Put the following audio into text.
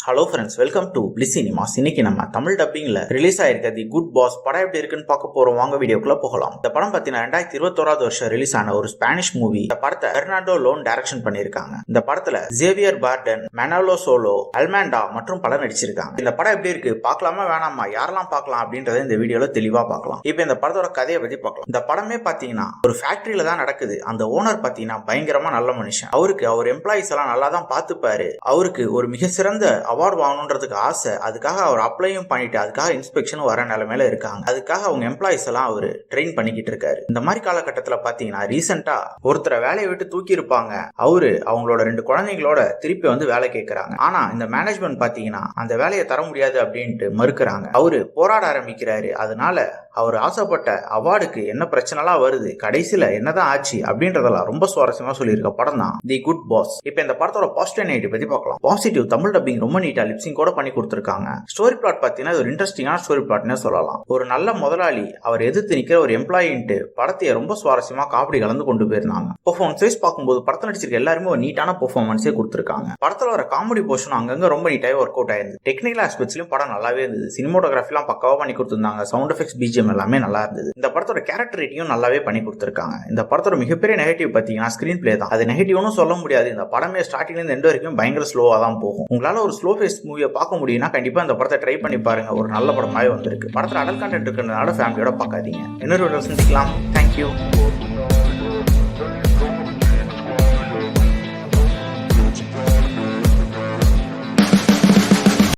Hello friends, welcome to bliss cinemas. இன்னைக்கு நம்ம Tamil டப்பிங்ல release ஆயிருக்க தி குட் பாஸ் படம் எப்படி இருக்குன்னு பார்க்க போறோம். வாங்க வீடியோக்குள்ள போகலாம். இந்த படம் பார்த்தீங்கன்னா 2021 வருஷம் ரிலீஸ் ஆன ஒரு ஸ்பானிஷ் மூவி. இந்த படத்தை பெர்னாண்டோ லோன் டைரக்ஷன் பண்ணிருக்காங்க. இந்த படத்துல ஜேவியர் பார்டன், மெனாலோ சோலோ, அல்மாண்டா மற்றும் பலர் நடிச்சிருக்காங்க. இந்த படம் எப்படி இருக்கு, பார்க்கலாமா வேணாமா, யாரெல்லாம் பார்க்கலாம் அப்படின்றத இந்த வீடியோல தெளிவா பார்க்கலாம். இப்போ இந்த படத்தோட கதையை பத்தி பார்க்கலாம். இந்த படமே பாத்தீங்கன்னா ஒரு ஃபேக்டரியில தான் நடக்குது. அந்த ஓனர் பாத்தீங்கன்னா பயங்கரமா நல்ல மனுஷன். அவருக்கு அவர் எம்ப்ளாயிஸ் எல்லாம் நல்லா தான் பார்த்துப்பாரு. அவருக்கு ஒரு மிக சிறந்த அவார்டு வாங்கணுன்றதுக்கு ஆசை. அதுக்காக அவர் அப்ளையும் பண்ணிட்டு அதுக்காக இன்ஸ்பெக்ஷன் வர நிலைமையில இருக்காங்க. அதுக்காக அவங்க எம்ப்ளாயிஸ் எல்லாம் அவர் ட்ரெயின் பண்ணிக்கிட்டு இருக்காரு. இந்த மாதிரி காலகட்டத்தில் பாத்தீங்கன்னா ரீசெண்டா ஒருத்தரை வேலையை விட்டு தூக்கி இருப்பாங்க. அவங்களோட 2 குழந்தைங்களோட திருப்பி வந்து வேலை கேட்கறாங்க. ஆனா இந்த மேனேஜ்மெண்ட் பாத்தீங்கன்னா அந்த வேலையை தர முடியாது அப்படின்ட்டு மறுக்கிறாங்க. அவரு போராட ஆரம்பிக்கிறாரு. அதனால அவர் ஆசைப்பட்ட அவார்டுக்கு என்ன பிரச்சனைலாம் வருது, கடைசியில என்னதான் ஆச்சு அப்படின்றதெல்லாம் ரொம்ப சுவாரஸ்யமா சொல்லியிருக்க படம் தான் தி குட் பாஸ். இப்ப இந்த படத்தோட பாசிட்டிவ் நெகட்டிவ் பத்தி பார்க்கலாம். பாசிட்டிவ், தமிழ் டப்பிங் ரொம்ப நீட்டா லிப்சிங் கூட பண்ணி கொடுத்திருக்காங்க. ஸ்டோரி பிளாட் பாத்தீங்கன்னா ஒரு இன்ட்ரெஸ்டிங்கான ஸ்டோரி பிளாட்னே சொல்லலாம். ஒரு நல்ல முதலாளி அவர் எதிர்த்து நிக்கிற ஒரு எம்ப்ளாயின்ட்டு படத்தையே ரொம்ப சுவாரஸ்யமா காமெடி கலந்து கொண்டு போயிருந்தாங்க. பெர்ஃபார்மன்ஸ் வைஸ் பார்க்கும்போது படத்தில் நடிச்சிருக்க எல்லாருமே ஒரு நீட்டான பெர்ஃபார்மன்ஸே கொடுத்திருக்காங்க. படத்துல வர காமெடி போர்ஷன் அங்கங்க ரொம்ப நீட்டாவே ஒர்க் அவுட் ஆயிருந்தது. டெக்னிக்கல் ஆஸ்பெக்ட்ஸ்லயும் படம் நல்லாவே இருந்தது. சினிமோட்டோகிராஃபிலாம் பக்காவா பண்ணி கொடுத்திருந்தாங்க. சவுண்ட் எஃபெக்ட்ஸ், பிஜிஎம் எல்லாமே நல்லா இருந்தது. இந்த படத்தோட கேரக்டர் ரேட்டிங்கும் நல்லாவே பண்ணி கொடுத்திருக்காங்க. இந்த படத்தோட மிகப்பெரிய நெகட்டிவ் பாத்தீங்கன்னா ஸ்கிரீன் பிளே தான். அது நெகட்டிவ்னு சொல்ல முடியாது. இந்த படமே ஸ்டார்டிங்ல இருந்து எண்ட் வரைக்கும் பயங்கர ஸ்லோவா தான் போகும். உங்களால ஒரு ஸ்லோ ஃபேஸ் மூவியை பார்க்க முடியும்னா கண்டிப்பா இந்த படத்தை ட்ரை பண்ணி பாருங்க. ஒரு நல்ல படமாவே வந்திருக்கு. படத்துல அடல் கண்டென்ட் இருக்கிறதுனால ஃபேமிலியோட பார்க்காதீங்க. இன்னொரு வீடியோல சந்திக்கலாம். தேங்க்யூ.